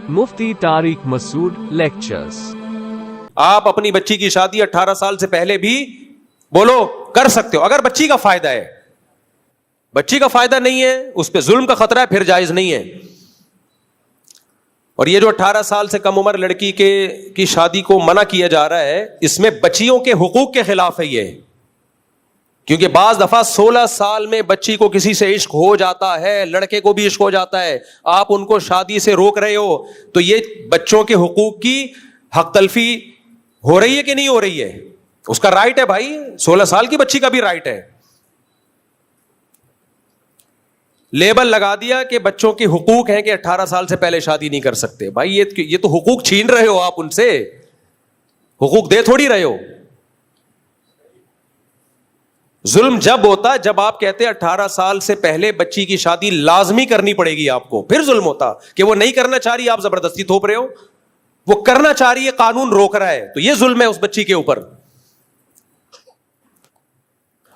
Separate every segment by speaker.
Speaker 1: مفتی طارق مسعود lectures.
Speaker 2: آپ اپنی بچی کی شادی 18 سال سے پہلے بھی بولو کر سکتے ہو اگر بچی کا فائدہ ہے. بچی کا فائدہ نہیں ہے, اس پہ ظلم کا خطرہ ہے, پھر جائز نہیں ہے. اور یہ جو 18 سال سے کم عمر لڑکی کی شادی کو منع کیا جا رہا ہے, اس میں بچیوں کے حقوق کے خلاف ہے یہ. کیونکہ بعض دفعہ 16 سال میں بچی کو کسی سے عشق ہو جاتا ہے, لڑکے کو بھی عشق ہو جاتا ہے, آپ ان کو شادی سے روک رہے ہو, تو یہ بچوں کے حقوق کی حق تلفی ہو رہی ہے کہ نہیں ہو رہی ہے؟ اس کا رائٹ ہے بھائی, 16 سال کی بچی کا بھی رائٹ ہے. لیبل لگا دیا کہ بچوں کے حقوق ہیں کہ 18 سال سے پہلے شادی نہیں کر سکتے. بھائی یہ تو حقوق چھین رہے ہو آپ ان سے, حقوق دے تھوڑی رہے ہو. ظلم جب ہوتا جب آپ کہتے 18 سال سے پہلے بچی کی شادی لازمی کرنی پڑے گی آپ کو, پھر ظلم ہوتا. کہ وہ نہیں کرنا چاہ رہی, آپ زبردستی تھوپ رہے ہو. وہ کرنا چاہ رہی ہے, قانون روک رہا ہے, تو یہ ظلم ہے اس بچی کے اوپر.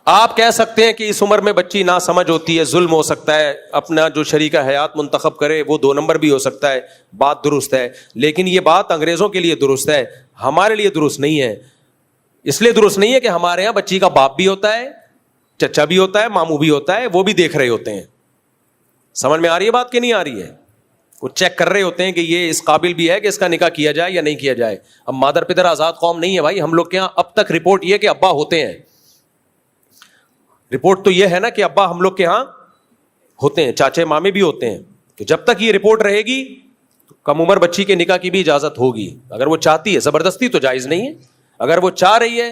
Speaker 2: آپ کہہ سکتے ہیں کہ اس عمر میں بچی نہ سمجھ ہوتی ہے, ظلم ہو سکتا ہے, اپنا جو شریک حیات منتخب کرے وہ 2 نمبر بھی ہو سکتا ہے, بات درست ہے. لیکن یہ بات انگریزوں کے لیے درست ہے, ہمارے لیے درست نہیں ہے. اس لیے درست نہیں ہے کہ ہمارے یہاں بچی کا باپ بھی ہوتا ہے, چچا بھی ہوتا ہے, ماموں بھی ہوتا ہے, وہ بھی دیکھ رہے ہوتے ہیں. سمجھ میں آ رہی ہے بات کہ نہیں آ رہی ہے؟ وہ چیک کر رہے ہوتے ہیں کہ یہ اس قابل بھی ہے کہ اس کا نکاح کیا جائے یا نہیں کیا جائے. اب مادر پدر آزاد قوم نہیں ہے بھائی. ہم لوگ کے یہاں اب تک رپورٹ یہ کہ ابا ہوتے ہیں. رپورٹ تو یہ ہے نا کہ ابا ہم لوگ کے ہاں ہوتے ہیں, چاچے مامے بھی ہوتے ہیں. تو جب تک یہ رپورٹ رہے گی تو کم عمر بچی کے نکاح کی بھی اجازت ہوگی, اگر وہ چاہتی ہے. زبردستی تو جائز نہیں ہے. اگر وہ چاہ رہی ہے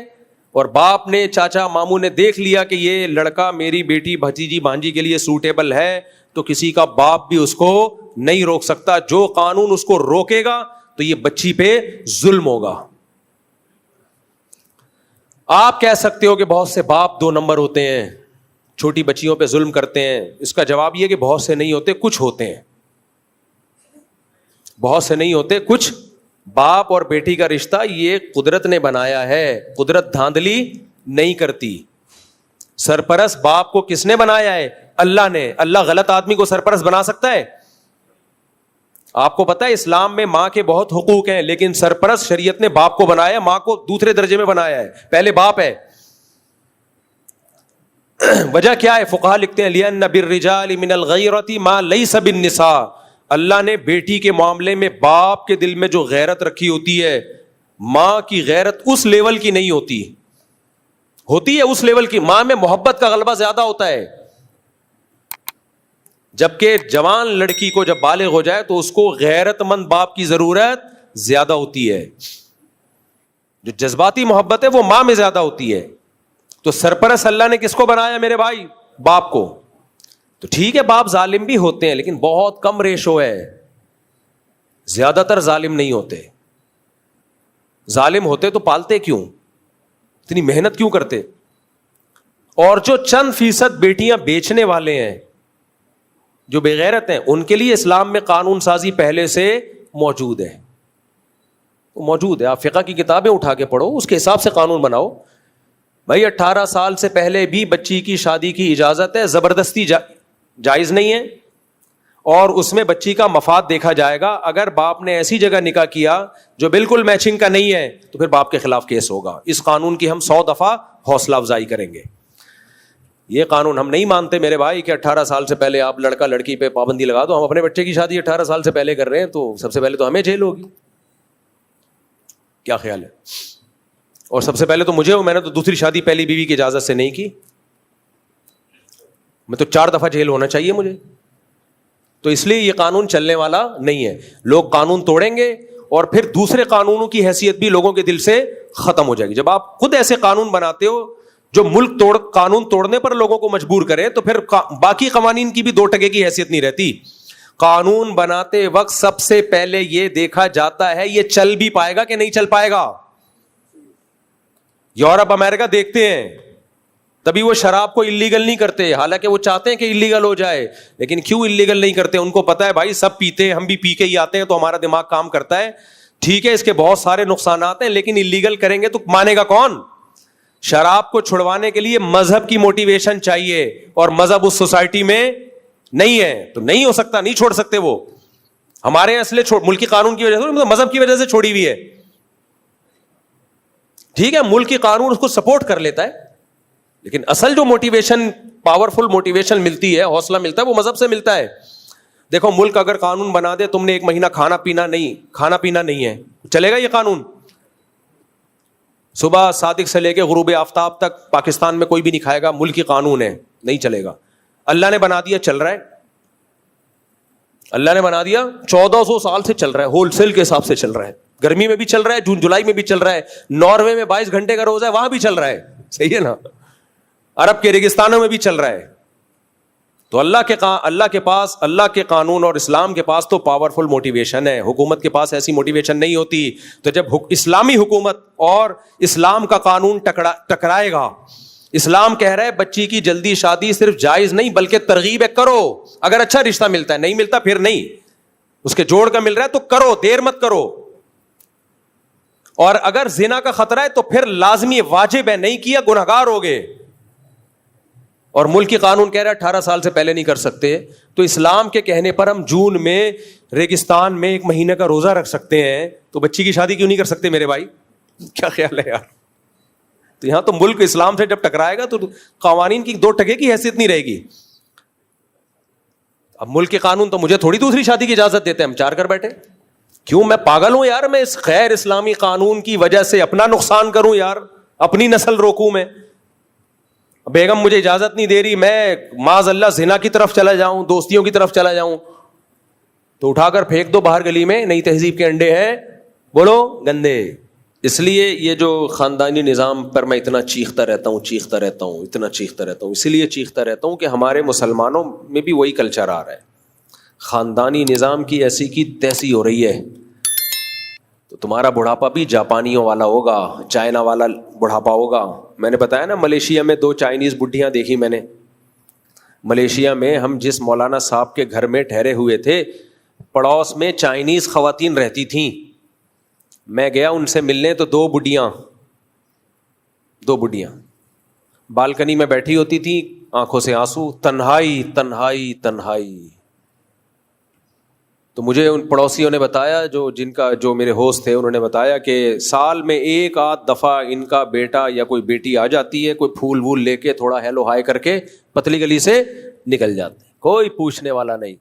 Speaker 2: اور باپ نے, چاچا ماموں نے دیکھ لیا کہ یہ لڑکا میری بیٹی بھتیجی بھانجی کے لیے سوٹیبل ہے, تو کسی کا باپ بھی اس کو نہیں روک سکتا. جو قانون اس کو روکے گا تو یہ بچی پہ ظلم ہوگا. آپ کہہ سکتے ہو کہ بہت سے باپ 2 نمبر ہوتے ہیں, چھوٹی بچیوں پہ ظلم کرتے ہیں. اس کا جواب یہ کہ بہت سے نہیں ہوتے, کچھ ہوتے ہیں. بہت سے نہیں ہوتے, کچھ. باپ اور بیٹی کا رشتہ یہ قدرت نے بنایا ہے, قدرت دھاندلی نہیں کرتی. سرپرست باپ کو کس نے بنایا ہے؟ اللہ نے. اللہ غلط آدمی کو سرپرست بنا سکتا ہے؟ آپ کو پتا ہے اسلام میں ماں کے بہت حقوق ہیں, لیکن سرپرست شریعت نے باپ کو بنایا, ماں کو دوسرے درجے میں بنایا ہے, پہلے باپ ہے. وجہ کیا ہے؟ فقہاء لکھتے ہیں لِأَنَّ بِالرِّجَالِ مِنَ الْغَيْرَةِ مَا لَيْسَ بِالنِّسَاءِ. اللہ نے بیٹی کے معاملے میں باپ کے دل میں جو غیرت رکھی ہوتی ہے, ماں کی غیرت اس لیول کی نہیں ہوتی. ہوتی ہے اس لیول کی. ماں میں محبت کا غلبہ زیادہ ہوتا ہے, جبکہ جوان لڑکی کو جب بالغ ہو جائے تو اس کو غیرت مند باپ کی ضرورت زیادہ ہوتی ہے. جو جذباتی محبت ہے وہ ماں میں زیادہ ہوتی ہے. تو سرپرست اللہ نے کس کو بنایا میرے بھائی؟ باپ کو. تو ٹھیک ہے باپ ظالم بھی ہوتے ہیں, لیکن بہت کم ریشو ہے, زیادہ تر ظالم نہیں ہوتے. ظالم ہوتے تو پالتے کیوں, اتنی محنت کیوں کرتے؟ اور جو چند فیصد بیٹیاں بیچنے والے ہیں, جو بغیرت ہیں, ان کے لیے اسلام میں قانون سازی پہلے سے موجود ہے. موجود ہے. آپ فقہ کی کتابیں اٹھا کے پڑھو, اس کے حساب سے قانون بناؤ. بھائی 18 سال سے پہلے بھی بچی کی شادی کی اجازت ہے, زبردستی جائز نہیں ہے, اور اس میں بچی کا مفاد دیکھا جائے گا. اگر باپ نے ایسی جگہ نکاح کیا جو بالکل میچنگ کا نہیں ہے تو پھر باپ کے خلاف کیس ہوگا. اس قانون کی ہم 100 دفعہ حوصلہ افزائی کریں گے. یہ قانون ہم نہیں مانتے میرے بھائی کہ 18 سال سے پہلے آپ لڑکا لڑکی پہ پابندی لگا دو. ہم اپنے بچے کی شادی 18 سال سے پہلے کر رہے ہیں, تو سب سے پہلے تو ہمیں جیل ہوگی. کیا خیال ہے؟ اور سب سے پہلے تو مجھے, میں نے تو دوسری شادی پہلی بیوی کی اجازت سے نہیں کی, میں تو 4 دفعہ جیل ہونا چاہیے مجھے. تو اس لیے یہ قانون چلنے والا نہیں ہے. لوگ قانون توڑیں گے اور پھر دوسرے قانونوں کی حیثیت بھی لوگوں کے دل سے ختم ہو جائے گی. جب آپ خود ایسے قانون بناتے ہو جو ملک قانون توڑنے پر لوگوں کو مجبور کرے, تو پھر باقی قوانین کی بھی 2 ٹکے کی حیثیت نہیں رہتی. قانون بناتے وقت سب سے پہلے یہ دیکھا جاتا ہے یہ چل بھی پائے گا کہ نہیں چل پائے گا. یورپ امریکہ دیکھتے ہیں, تبھی وہ شراب کو اللیگل نہیں کرتے, حالانکہ وہ چاہتے ہیں کہ اللیگل ہو جائے. لیکن کیوں اللیگل نہیں کرتے؟ ان کو پتا ہے بھائی سب پیتے ہیں, ہم بھی پی کے ہی آتے ہیں, تو ہمارا دماغ کام کرتا ہے. ٹھیک ہے اس کے بہت سارے نقصانات ہیں, لیکن اللیگل کریں گے تو مانے گا کون؟ شراب کو چھڑوانے کے لیے مذہب کی موٹیویشن چاہیے اور مذہب اس سوسائٹی میں نہیں ہے تو نہیں ہو سکتا, نہیں چھوڑ سکتے وہ. ہمارے یہاں اس لیے ملکی قانون کی وجہ سے, مذہب کی وجہ سے چھوڑی ہوئی ہے. ٹھیک ہے, ملکی قانون اس کو سپورٹ کر لیتا ہے, لیکن اصل جو موٹیویشن, پاورفل موٹیویشن ملتی ہے, حوصلہ ملتا ہے, وہ مذہب سے ملتا ہے. دیکھو ملک اگر قانون بنا دے تم نے 1 مہینہ کھانا پینا نہیں ہے, چلے گا یہ قانون؟ صبح صادق سے لے کے غروب آفتاب تک پاکستان میں کوئی بھی نہیں کھائے گا, ملکی قانون ہے, نہیں چلے گا. اللہ نے بنا دیا, چل رہا ہے. اللہ نے بنا دیا, 1400 سال سے چل رہا ہے, ہول سیل کے حساب سے چل رہا ہے. گرمی میں بھی چل رہا ہے, جون جولائی میں بھی چل رہا ہے. ناروے میں 22 گھنٹے کا روزہ ہے, وہاں بھی چل رہا ہے. صحیح ہے نا؟ عرب کے ریگستانوں میں بھی چل رہا ہے. تو اللہ کے پاس, اللہ کے قانون اور اسلام کے پاس تو پاورفل موٹیویشن ہے. حکومت کے پاس ایسی موٹیویشن نہیں ہوتی. تو جب اسلامی حکومت اور اسلام کا قانون ٹکرائے گا, اسلام کہہ رہا ہے بچی کی جلدی شادی صرف جائز نہیں بلکہ ترغیب ہے, کرو. اگر اچھا رشتہ ملتا ہے, نہیں ملتا پھر نہیں, اس کے جوڑ کا مل رہا ہے تو کرو, دیر مت کرو. اور اگر زنا کا خطرہ ہے تو پھر لازمی واجب ہے, نہیں کیا گنہگار ہوگے. اور ملک کی قانون کہہ رہا ہے 18 سال سے پہلے نہیں کر سکتے. تو اسلام کے کہنے پر ہم جون میں ریگستان میں 1 مہینے کا روزہ رکھ سکتے ہیں, تو بچی کی شادی کیوں نہیں کر سکتے میرے بھائی؟ کیا خیال ہے یار؟ تو یہاں تو ملک اسلام سے جب ٹکرائے گا تو قوانین کی 2 ٹکے کی حیثیت نہیں رہے گی. اب ملک کے قانون تو مجھے تھوڑی دوسری شادی کی اجازت دیتے ہیں, ہم 4 کر بیٹھے. کیوں میں پاگل ہوں یار؟ میں اس غیر اسلامی قانون کی وجہ سے اپنا نقصان کروں یار, اپنی نسل روکوں میں؟ بیگم مجھے اجازت نہیں دے رہی, میں معاذ اللہ زنا کی طرف چلا جاؤں, دوستیوں کی طرف چلا جاؤں, تو اٹھا کر پھینک دو باہر گلی میں. نئی تہذیب کے انڈے ہیں, بولو گندے. اس لیے یہ جو خاندانی نظام پر میں اتنا چیختا رہتا ہوں, اسی لیے چیختا رہتا ہوں کہ ہمارے مسلمانوں میں بھی وہی کلچر آ رہا ہے. خاندانی نظام کی ایسی کی تیسی ہو رہی ہے. تو تمہارا بڑھاپا بھی جاپانیوں والا ہوگا, چائنا والا بڑھاپا ہوگا. میں نے بتایا نا, ملیشیا میں 2 چائنیز بڈھیاں دیکھی میں نے. ملیشیا میں ہم جس مولانا صاحب کے گھر میں ٹھہرے ہوئے تھے, پڑوس میں چائنیز خواتین رہتی تھیں. میں گیا ان سے ملنے تو 2 بڈھیاں بالکنی میں بیٹھی ہوتی تھی, آنکھوں سے آنسو, تنہائی. تو مجھے ان پڑوسیوں نے بتایا, جو میرے ہوسٹ تھے, انہوں نے بتایا کہ سال میں 1 آدھ دفعہ ان کا بیٹا یا کوئی بیٹی آ جاتی ہے, کوئی پھول وول لے کے, تھوڑا ہیلو ہائی کر کے پتلی گلی سے نکل جاتے ہیں, کوئی پوچھنے والا نہیں.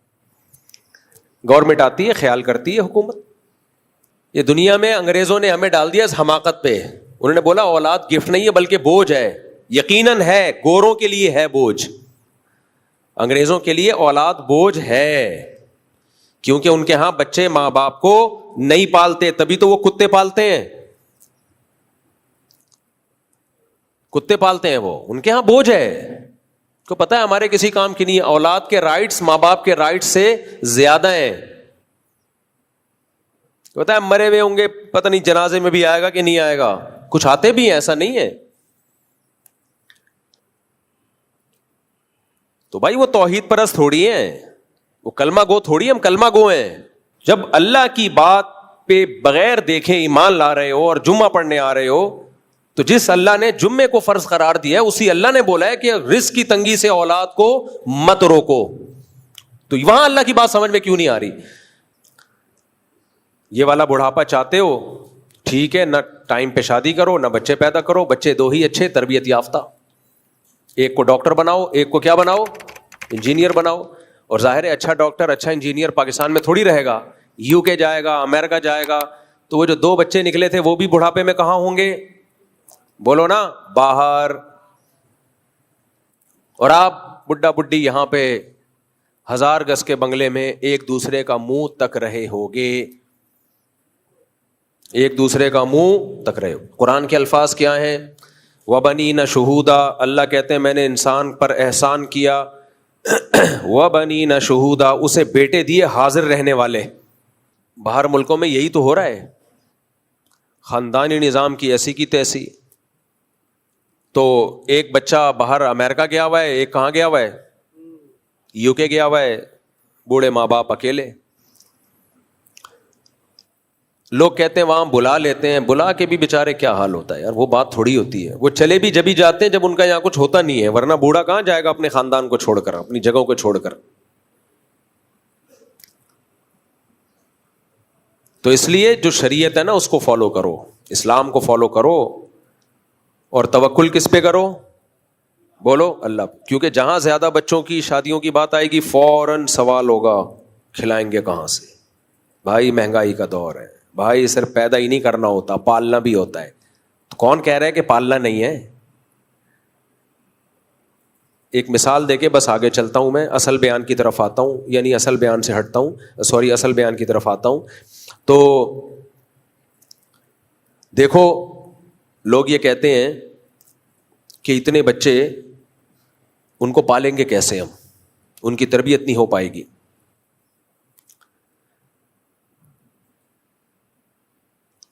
Speaker 2: گورنمنٹ آتی ہے, خیال کرتی ہے حکومت. یہ دنیا میں انگریزوں نے ہمیں ڈال دیا اس حماقت پہ. انہوں نے بولا اولاد گفٹ نہیں ہے بلکہ بوجھ ہے. یقیناً ہے, گوروں کے لیے ہے بوجھ, انگریزوں کے لیے اولاد بوجھ ہے, کیونکہ ان کے ہاں بچے ماں باپ کو نہیں پالتے, تبھی تو وہ کتے پالتے ہیں. وہ ان کے ہاں بوجھ ہے. کو پتا ہے ہمارے کسی کام کی نہیں ہے. اولاد کے رائٹس ماں باپ کے رائٹس سے زیادہ ہیں. پتا ہے مرے ہوئے ہوں گے, پتہ نہیں جنازے میں بھی آئے گا کہ نہیں آئے گا, کچھ آتے بھی ہیں, ایسا نہیں ہے. تو بھائی وہ توحید پرست تھوڑی ہیں, وہ کلمہ گو تھوڑی, ہم کلمہ گو ہیں. جب اللہ کی بات پہ بغیر دیکھے ایمان لا رہے ہو اور جمعہ پڑھنے آ رہے ہو, تو جس اللہ نے جمعے کو فرض قرار دیا ہے اسی اللہ نے بولا ہے کہ رزق کی تنگی سے اولاد کو مت روکو. تو وہاں اللہ کی بات سمجھ میں کیوں نہیں آ رہی؟ یہ والا بڑھاپا چاہتے ہو, ٹھیک ہے, نہ ٹائم پہ شادی کرو, نہ بچے پیدا کرو. بچے 2 ہی اچھے, تربیت یافتہ. ایک کو ڈاکٹر بناؤ, ایک کو کیا بناؤ, انجینئر بناؤ. اور ظاہر ہے اچھا ڈاکٹر, اچھا انجینئر پاکستان میں تھوڑی رہے گا, UK جائے گا, امریکہ جائے گا. تو وہ جو 2 بچے نکلے تھے وہ بھی بڑھاپے میں کہاں ہوں گے؟ بولو نا, باہر. اور آپ بڈھا بڈھی یہاں پہ 1000 گز کے بنگلے میں ایک دوسرے کا منہ تک رہے ہوگے, ایک دوسرے کا منہ تک رہے. قرآن کے الفاظ کیا ہیں؟ وَبَنِينَ شُهُودًا, اللہ کہتے ہیں میں نے انسان پر احسان کیا. وَبَنِينَ شُهُودًا, اسے بیٹے دیے حاضر رہنے والے. باہر ملکوں میں یہی تو ہو رہا ہے, خاندانی نظام کی ایسی کی تیسی. تو ایک بچہ باہر امریکہ گیا ہوا ہے, ایک کہاں گیا ہوا ہے, UK گیا ہوا ہے, بوڑھے ماں باپ اکیلے. لوگ کہتے ہیں وہاں بلا لیتے ہیں، بلا کے بھی بیچارے کیا حال ہوتا ہے یار، وہ بات تھوڑی ہوتی ہے. وہ چلے بھی جبھی جاتے ہیں جب ان کا یہاں کچھ ہوتا نہیں ہے، ورنہ بوڑھا کہاں جائے گا اپنے خاندان کو چھوڑ کر، اپنی جگہوں کو چھوڑ کر. تو اس لیے جو شریعت ہے نا اس کو فالو کرو، اسلام کو فالو کرو. اور توکل کس پہ کرو؟ بولو اللہ. کیونکہ جہاں زیادہ بچوں کی شادیوں کی بات آئے گی فوراً سوال ہوگا کھلائیں گے کہاں سے. بھائی مہنگائی کا دور ہے بھائی، صرف پیدا ہی نہیں کرنا ہوتا، پالنا بھی ہوتا ہے. تو کون کہہ رہا ہے کہ پالنا نہیں ہے؟ ایک مثال دے کے بس آگے چلتا ہوں، میں اصل بیان کی طرف آتا ہوں، یعنی اصل بیان سے ہٹتا ہوں، اصل بیان کی طرف آتا ہوں. تو دیکھو لوگ یہ کہتے ہیں کہ اتنے بچے ان کو پالیں گے کیسے، ہم ان کی تربیت نہیں ہو پائے گی.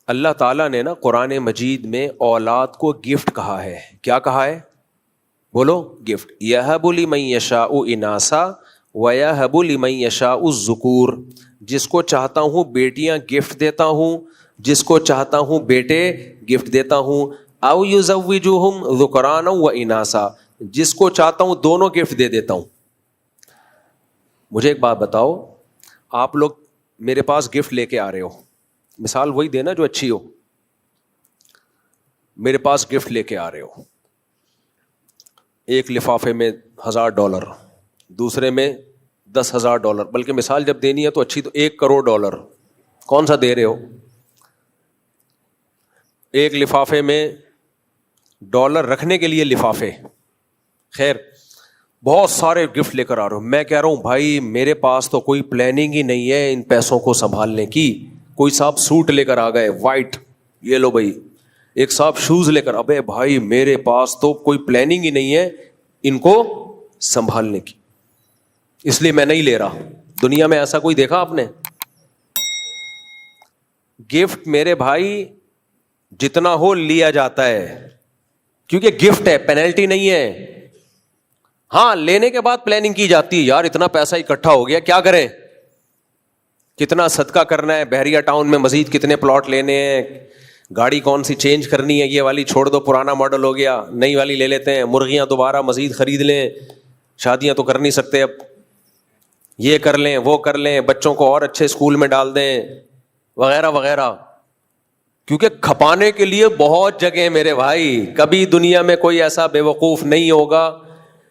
Speaker 2: اللہ تعالیٰ نے نا قرآن مجید میں اولاد کو گفٹ کہا ہے. کیا کہا ہے؟ بولو گفٹ. یہب لمن یشاء اناسا ویہب لمن یشاء الذکور. جس کو چاہتا ہوں بیٹیاں گفٹ دیتا ہوں، جس کو چاہتا ہوں بیٹے گفٹ دیتا ہوں. او یزوجہم ذکرانا و اناسا. جس کو چاہتا ہوں دونوں گفٹ دے دیتا ہوں. مجھے ایک بات بتاؤ، آپ لوگ میرے پاس گفٹ لے کے آ رہے ہو، مثال وہی دینا جو اچھی ہو. میرے پاس گفٹ لے کے آ رہے ہو، ایک لفافے میں $1000، دوسرے میں $10,000، بلکہ مثال جب دینی ہے تو اچھی تو $1,000,000. کون سا دے رہے ہو؟ ایک لفافے میں ڈالر رکھنے کے لیے لفافے. خیر بہت سارے گفٹ لے کر آ رہے ہو. میں کہہ رہا ہوں بھائی میرے پاس تو کوئی پلاننگ ہی نہیں ہے ان پیسوں کو سنبھالنے کی. کوئی صاحب سوٹ لے کر آ گئے وائٹ، یہ لو بھائی. ایک صاحب شوز لے کر، ابے بھائی میرے پاس تو کوئی پلاننگ ہی نہیں ہے ان کو سنبھالنے کی، اس لیے میں نہیں لے رہا. دنیا میں ایسا کوئی دیکھا آپ نے؟ گفٹ میرے بھائی جتنا ہو لیا جاتا ہے، کیونکہ گفٹ ہے، پینلٹی نہیں ہے. ہاں لینے کے بعد پلاننگ کی جاتی ہے، یار اتنا پیسہ اکٹھا ہو گیا کیا کریں، کتنا صدقہ کرنا ہے، بحریہ ٹاؤن میں مزید کتنے پلاٹ لینے ہیں، گاڑی کون سی چینج کرنی ہے، یہ والی چھوڑ دو پرانا ماڈل ہو گیا نئی والی لے لیتے ہیں، مرغیاں دوبارہ مزید خرید لیں، شادیاں تو کر نہیں سکتے اب، یہ کر لیں وہ کر لیں، بچوں کو اور اچھے اسکول میں ڈال دیں وغیرہ وغیرہ. کیونکہ کھپانے کے لیے بہت جگہ میرے بھائی. کبھی دنیا میں کوئی ایسا بے وقوف نہیں ہوگا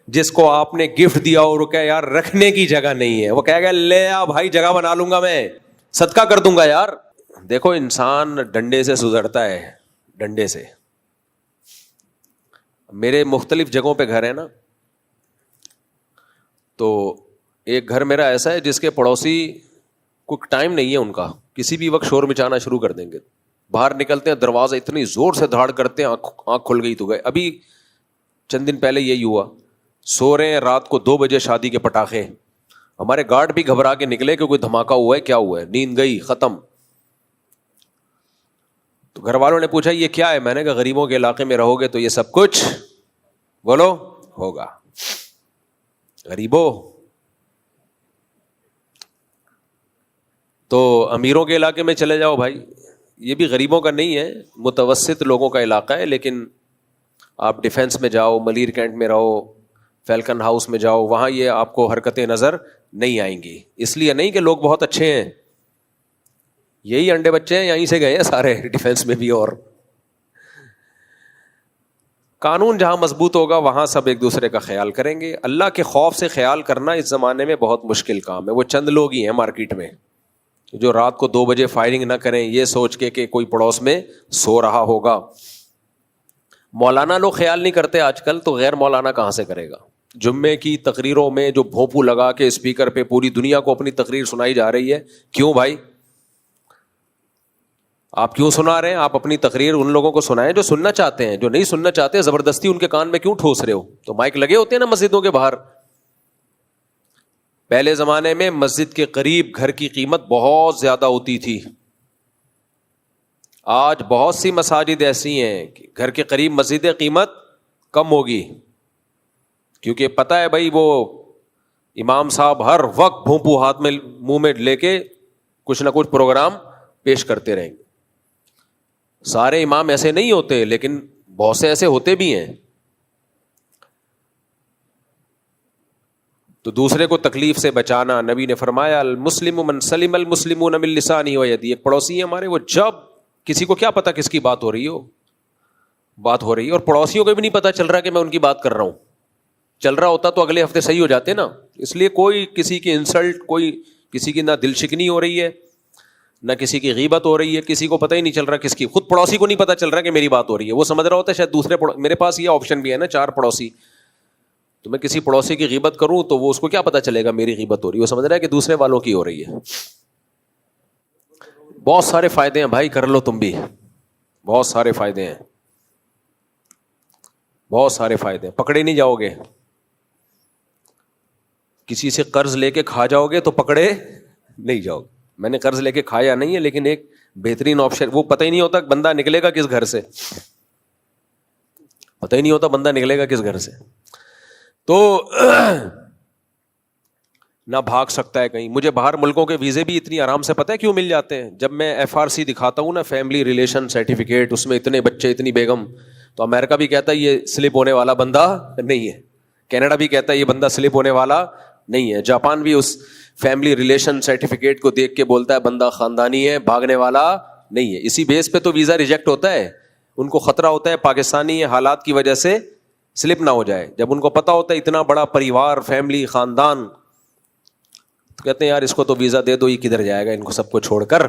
Speaker 2: جس کو آپ نے گفٹ دیا اور کہ یار رکھنے کی جگہ نہیں ہے، وہ کہے گا لے آ بھائی جگہ بنا لوں گا، میں صدقہ کر دوں گا یار. دیکھو انسان ڈنڈے سے سدھرتا ہے، ڈنڈے سے. میرے مختلف جگہوں پہ گھر ہے نا، تو ایک گھر میرا ایسا ہے جس کے پڑوسی کوئی ٹائم نہیں ہے ان کا، کسی بھی وقت شور مچانا شروع کر دیں گے. باہر نکلتے ہیں دروازہ اتنی زور سے دھاڑ کرتے ہیں، آنکھ کھل گئی تو گئے. ابھی چند دن پہلے یہی ہوا، سو رہے ہیں رات کو 2 بجے شادی کے پٹاخے. ہمارے گارڈ بھی گھبرا کے نکلے کہ کوئی دھماکہ ہوا ہے، کیا ہوا ہے، نیند گئی ختم. تو گھر والوں نے پوچھا یہ کیا ہے، میں نے کہا غریبوں کے علاقے میں رہو گے تو یہ سب کچھ بولو ہوگا. غریبوں تو امیروں کے علاقے میں چلے جاؤ بھائی، یہ بھی غریبوں کا نہیں ہے، متوسط لوگوں کا علاقہ ہے. لیکن آپ ڈیفینس میں جاؤ، ملیر کینٹ میں رہو، فیلکن ہاؤس میں جاؤ، وہاں یہ آپ کو حرکتیں نظر نہیں آئیں گی. اس لیے نہیں کہ لوگ بہت اچھے ہیں، یہی انڈے بچے ہیں، یہیں سے گئے ہیں سارے ڈیفینس میں بھی. اور قانون جہاں مضبوط ہوگا وہاں سب ایک دوسرے کا خیال کریں گے. اللہ کے خوف سے خیال کرنا اس زمانے میں بہت مشکل کام ہے. وہ چند لوگ ہی ہیں مارکیٹ میں جو رات کو 2 بجے فائرنگ نہ کریں یہ سوچ کے کہ کوئی پڑوس میں سو رہا ہوگا. مولانا لوگ خیال نہیں کرتے آج کل، تو غیر مولانا کہاں سے کرے گا؟ جمعے کی تقریروں میں جو بھونپو لگا کے اسپیکر پہ پوری دنیا کو اپنی تقریر سنائی جا رہی ہے، کیوں بھائی آپ کیوں سنا رہے ہیں؟ آپ اپنی تقریر ان لوگوں کو سنائیں جو سننا چاہتے ہیں، جو نہیں سننا چاہتے زبردستی ان کے کان میں کیوں ٹھوس رہے ہو؟ تو مائک لگے ہوتے ہیں نا مسجدوں کے باہر. پہلے زمانے میں مسجد کے قریب گھر کی قیمت بہت زیادہ ہوتی تھی. آج بہت سی مساجد ایسی ہیں کہ گھر کے قریب مسجد قیمت کم ہوگی، کیونکہ پتہ ہے بھائی وہ امام صاحب ہر وقت بھونپو ہاتھ میں منہ میں لے کے کچھ نہ کچھ پروگرام پیش کرتے رہیں گے. سارے امام ایسے نہیں ہوتے, لیکن بہت سے ایسے ہوتے بھی ہیں. تو دوسرے کو تکلیف سے بچانا, نبی نے فرمایا المسلم من سلم المسلمون من لسانہ و یدہ. ایک پڑوسی ہے ہمارے, وہ جب کسی کو کیا پتا کس کی بات ہو رہی ہے, اور پڑوسیوں کو بھی نہیں پتا چل رہا کہ میں ان کی بات کر رہا ہوں. چل رہا ہوتا تو اگلے ہفتے صحیح ہو جاتے نا. اس لیے کوئی کسی کی انسلٹ, کوئی کسی کی نہ دل شکنی ہو رہی ہے, نہ کسی کی غیبت ہو رہی ہے, کسی کو پتہ ہی نہیں چل رہا کس کی. خود پڑوسی کو نہیں پتا چل رہا کہ میری بات ہو رہی ہے, وہ سمجھ رہا ہوتا ہے شاید دوسرے میرے پاس یہ آپشن بھی ہے نا, 4 پڑوسی, تو میں کسی پڑوسی کی غیبت کروں تو وہ اس کو کیا پتا چلے گا میری غیبت ہو رہی ہے, وہ سمجھ رہا ہے کہ دوسرے والوں کی ہو رہی ہے. بہت سارے فائدے ہیں بھائی, کر لو تم بھی, بہت سارے فائدے ہیں, بہت سارے فائدے ہیں. پکڑے نہیں جاؤ گے, کسی سے قرض لے کے کھا جاؤ گے تو پکڑے نہیں جاؤ گے. میں نے قرض لے کے کھایا نہیں ہے, لیکن ایک بہترین آپشن, وہ پتہ ہی نہیں ہوتا بندہ نکلے گا کس گھر سے, پتہ ہی نہیں ہوتا بندہ نکلے گا کس گھر سے, تو نہ بھاگ سکتا ہے کہیں. مجھے باہر ملکوں کے ویزے بھی اتنی آرام سے پتہ ہے کیوں مل جاتے ہیں. جب میں FRC دکھاتا ہوں نا, فیملی ریلیشن سرٹیفکیٹ, اس میں اتنے بچے اتنی بیگم, تو امریکہ بھی کہتا ہے یہ سلپ ہونے والا بندہ نہیں ہے, کینیڈا بھی کہتا ہے یہ بندہ سلپ ہونے والا نہیں ہے, جاپان بھی اس فیملی ریلیشن سرٹیفکیٹ کو دیکھ کے بولتا ہے بندہ خاندانی ہے, بھاگنے والا نہیں ہے. اسی بیس پہ تو ویزا ریجیکٹ ہوتا ہے. ان کو خطرہ ہوتا ہے پاکستانی حالات کی وجہ سے سلپ نہ ہو جائے. جب ان کو پتا ہوتا ہے اتنا بڑا پریوار, فیملی, خاندان, تو کہتے ہیں یار اس کو تو ویزا دے دو, یہ کدھر جائے گا ان کو سب کو چھوڑ کر.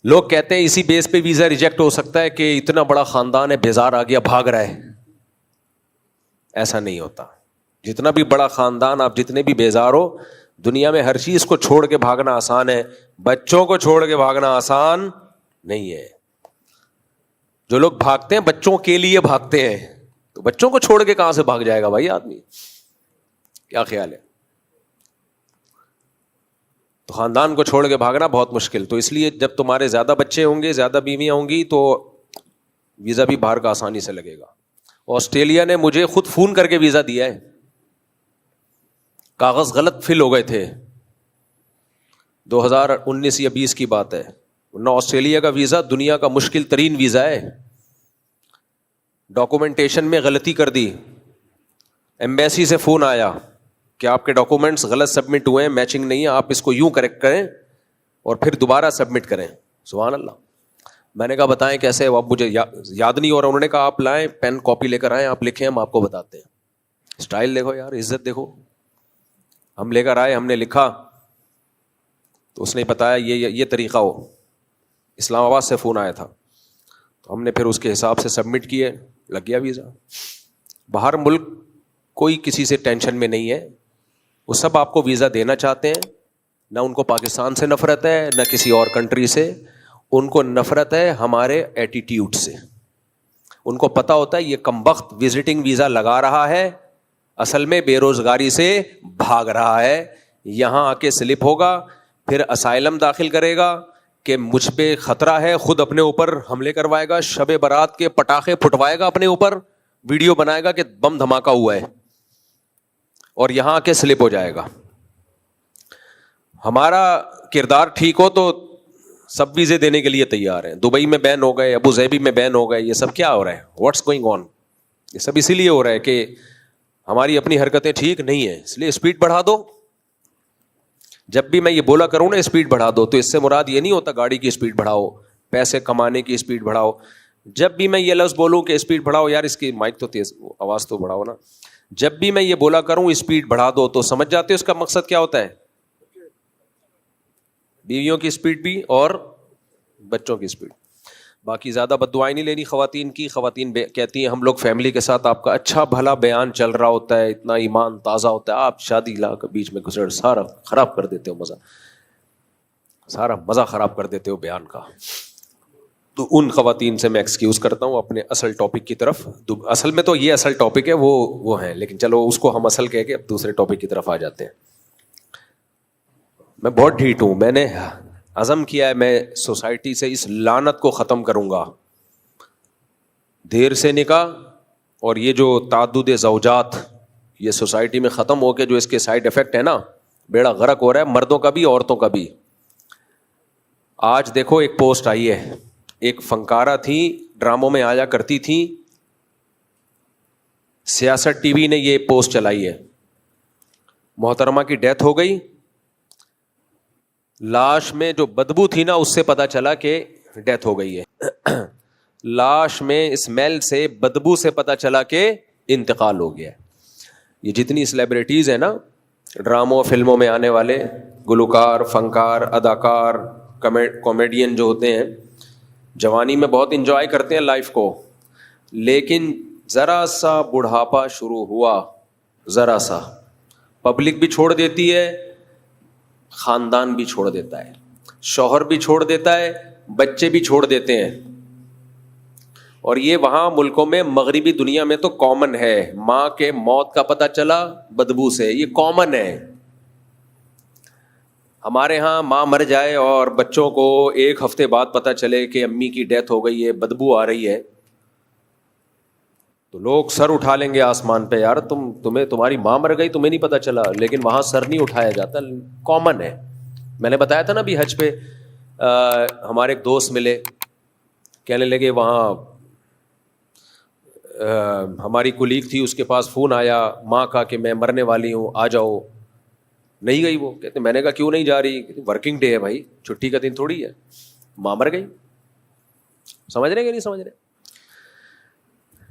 Speaker 2: لوگ کہتے ہیں اسی بیس پہ ویزا ریجیکٹ ہو سکتا ہے کہ اتنا بڑا خاندان ہے, بیزار آ گیا, بھاگ رہا ہے. ایسا نہیں ہوتا. جتنا بھی بڑا خاندان, آپ جتنے بھی بیزار ہو, دنیا میں ہر چیز کو چھوڑ کے بھاگنا آسان ہے, بچوں کو چھوڑ کے بھاگنا آسان نہیں ہے. جو لوگ بھاگتے ہیں بچوں کے لیے بھاگتے ہیں, تو بچوں کو چھوڑ کے کہاں سے بھاگ جائے گا بھائی آدمی, کیا خیال ہے؟ تو خاندان کو چھوڑ کے بھاگنا بہت مشکل. تو اس لیے جب تمہارے زیادہ بچے ہوں گے, زیادہ بیویاں ہوں گی, تو ویزا بھی باہر کا آسانی سے لگے گا. آسٹریلیا نے مجھے خود فون کر کے ویزا دیا ہے, کاغذ غلط فل ہو گئے تھے, 2019 یا 20 کی بات ہے. ورنہ آسٹریلیا کا ویزا دنیا کا مشکل ترین ویزا ہے. ڈاکومنٹیشن میں غلطی کر دی, ایمبیسی سے فون آیا کہ آپ کے ڈاکومنٹس غلط سبمٹ ہوئے ہیں, میچنگ نہیں ہے, آپ اس کو یوں کریکٹ کریں اور پھر دوبارہ سبمٹ کریں. سبحان اللہ. میں نے کہا بتائیں کیسے, اب مجھے یاد نہیں ہو رہا. انہوں نے کہا آپ لائیں پین کاپی لے کر آئیں, آپ لکھیں, ہم آپ کو بتاتے ہیں. اسٹائل دیکھو یار, عزت دیکھو. ہم لے کر آئے, ہم نے لکھا, تو اس نے بتایا یہ طریقہ ہو. اسلام آباد سے فون آیا تھا, تو ہم نے پھر اس کے حساب سے سبمٹ کیے, لگ گیا ویزا. باہر ملک کوئی کسی سے ٹینشن میں نہیں ہے, وہ سب آپ کو ویزا دینا چاہتے ہیں. نہ ان کو پاکستان سے نفرت ہے, نہ کسی اور کنٹری سے. ان کو نفرت ہے ہمارے ایٹیٹیوڈ سے. ان کو پتا ہوتا ہے یہ کمبخت وزٹنگ ویزا لگا رہا ہے, اصل میں بے روزگاری سے بھاگ رہا ہے. یہاں آ کے سلپ ہوگا, پھر اسائلم داخل کرے گا کہ مجھ پہ خطرہ ہے, خود اپنے اوپر حملے کروائے گا, شب برات کے پٹاخے پھٹوائے گا اپنے اوپر, ویڈیو بنائے گا کہ بم دھماکہ ہوا ہے, اور یہاں آ کے سلپ ہو جائے گا. ہمارا کردار ٹھیک ہو تو سب ویزے دینے کے لیے تیار ہیں. دبئی میں بین ہو گئے, ابو ظہبی میں بین ہو گئے, یہ سب کیا ہو رہا ہے؟ What's going on? یہ سب اسی لیے ہو رہا ہے کہ ہماری اپنی حرکتیں ٹھیک نہیں ہیں, اس لیے اسپیڈ بڑھا دو. جب بھی میں یہ بولا کروں نا اسپیڈ بڑھا دو, تو اس سے مراد یہ نہیں ہوتا گاڑی کی اسپیڈ بڑھاؤ, پیسے کمانے کی اسپیڈ بڑھاؤ. جب بھی میں یہ لفظ بولوں کہ اسپیڈ بڑھاؤ, یار اس کی مائک تو تیز, آواز تو بڑھاؤ نا. جب بھی میں یہ بولا کروں اسپیڈ بڑھا دو, تو سمجھ جاتے اس کا مقصد کیا ہوتا ہے؟ بیویوں کی اسپیڈ بھی اور بچوں کی اسپیڈ. باقی زیادہ بد دعائیں نہیں لینی خواتین کی. خواتین کہتی ہیں ہم لوگ فیملی کے ساتھ, آپ کا اچھا بھلا بیان چل رہا ہوتا ہے, اتنا ایمان تازہ ہوتا ہے, آپ شادی لا کر بیچ میں گزر سارا خراب کر دیتے ہو, مزہ سارا مزہ خراب کر دیتے ہو بیان کا. تو ان خواتین سے میں ایکسکیوز کرتا ہوں اپنے اصل ٹاپک کی طرف. اصل میں تو یہ اصل ٹاپک ہے, وہ ہیں, لیکن چلو اس کو ہم اصل کہہ کے اب دوسرے ٹاپک کی طرف آ جاتے ہیں. میں بہت ڈھیٹ ہوں, میں نے عزم کیا ہے میں سوسائٹی سے اس لعنت کو ختم کروں گا. دیر سے نکاح اور یہ جو تعدد زوجات, یہ سوسائٹی میں ختم ہو کے جو اس کے سائیڈ افیکٹ ہے نا, بیڑا غرق ہو رہا ہے, مردوں کا بھی عورتوں کا بھی. آج دیکھو ایک پوسٹ آئی ہے, ایک فنکارہ تھی, ڈراموں میں آیا کرتی تھی, سیاست ٹی وی نے یہ پوسٹ چلائی ہے. محترمہ کی ڈیتھ ہو گئی, لاش میں جو بدبو تھی نا اس سے پتا چلا کہ ڈیتھ ہو گئی ہے. لاش میں اسمیل سے, بدبو سے پتا چلا کہ انتقال ہو گیا. یہ جتنی سیلیبریٹیز ہیں نا, ڈراموں فلموں میں آنے والے گلوکار, فنکار, اداکار, کامیڈین جو ہوتے ہیں, جوانی میں بہت انجوائے کرتے ہیں لائف کو, لیکن ذرا سا بڑھاپا شروع ہوا, ذرا سا, پبلک بھی چھوڑ دیتی ہے, خاندان بھی چھوڑ دیتا ہے, شوہر بھی چھوڑ دیتا ہے, بچے بھی چھوڑ دیتے ہیں. اور یہ وہاں ملکوں میں, مغربی دنیا میں تو کامن ہے. ماں کے موت کا پتہ چلا بدبو سے, یہ کامن ہے. ہمارے ہاں ماں مر جائے اور بچوں کو ایک ہفتے بعد پتہ چلے کہ امی کی ڈیتھ ہو گئی ہے, بدبو آ رہی ہے, تو لوگ سر اٹھا لیں گے آسمان پہ, یار تمہیں تمہاری ماں مر گئی, تمہیں نہیں پتہ چلا. لیکن وہاں سر نہیں اٹھایا جاتا, کامن ہے. میں نے بتایا تھا نا ابھی حج پہ ہمارے ایک دوست ملے, کہنے لگے وہاں ہماری کولیگ تھی, اس کے پاس فون آیا ماں کا کہ میں مرنے والی ہوں, آ جاؤ. نہیں گئی وہ. کہتے میں نے کہا کیوں نہیں جا رہی؟ ورکنگ ڈے ہے بھائی, چھٹی کا دن تھوڑی ہے. ماں مر گئی. سمجھ رہے کہ نہیں سمجھ رہے؟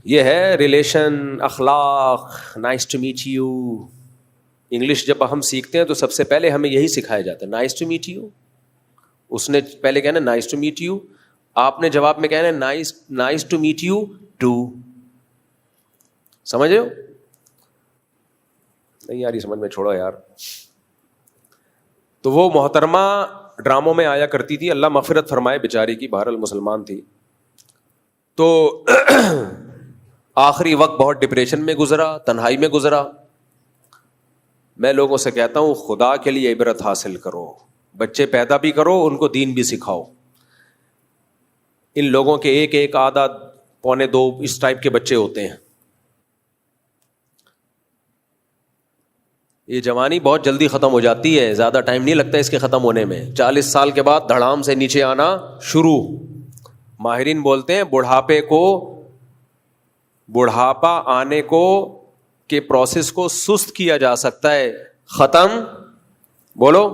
Speaker 2: یہ ہے ریلیشن, اخلاق. Nice to meet you. English جب ہم سیکھتے ہیں تو سب سے پہلے ہمیں یہی سکھایا جاتا ہے, نائس ٹو میٹ یو. اس نے پہلے کہنا نائس ٹو میٹ یو, آپ نے جواب میں کہنا nice to meet you too. سمجھ رہے ہو؟ نہیں یار یہ سمجھ میں چھوڑو یار. تو وہ محترمہ ڈراموں میں آیا کرتی تھی, اللہ مغفرت فرمائے بیچاری کی, بہرحال مسلمان تھی. تو آخری وقت بہت ڈپریشن میں گزرا, تنہائی میں گزرا. میں لوگوں سے کہتا ہوں خدا کے لیے عبرت حاصل کرو, بچے پیدا بھی کرو, ان کو دین بھی سکھاؤ. ان لوگوں کے ایک آدھا پونے دو اس ٹائپ کے بچے ہوتے ہیں. یہ جوانی بہت جلدی ختم ہو جاتی ہے, زیادہ ٹائم نہیں لگتا اس کے ختم ہونے میں. 40 سال کے بعد دھڑام سے نیچے آنا شروع. ماہرین بولتے ہیں بڑھاپا آنے کو کے پروسیس کو سست کیا جا سکتا ہے, ختم بولو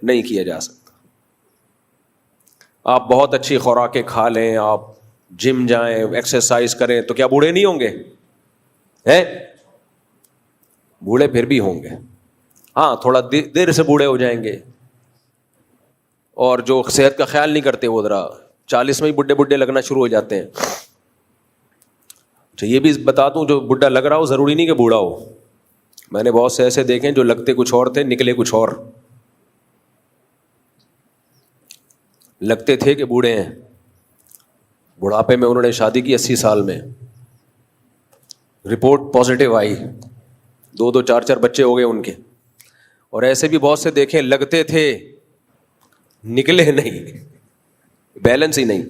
Speaker 2: نہیں کیا جا سکتا. آپ بہت اچھی خوراکیں کھا لیں, آپ جم جائیں, ایکسرسائز کریں, تو کیا بوڑھے نہیں ہوں گے؟ ہیں بوڑھے پھر بھی ہوں گے, ہاں تھوڑا دیر سے بوڑھے ہو جائیں گے. اور جو صحت کا خیال نہیں کرتے وہ ذرا 40 میں ہی بڈھے لگنا شروع ہو جاتے ہیں. اچھا یہ بھی بتا دوں, جو بڈھا لگ رہا ہو ضروری نہیں کہ بوڑھا ہو. میں نے بہت سے ایسے دیکھے جو لگتے کچھ اور تھے, نکلے کچھ اور. لگتے تھے کہ بوڑھے ہیں, بڑھاپے میں انہوں نے شادی کی 80 سال میں, رپورٹ پازیٹیو آئی, 2 4 بچے ہو گئے ان کے. اور ایسے بھی بہت سے دیکھیں لگتے تھے, نکلے نہیں, بیلنس ہی نہیں.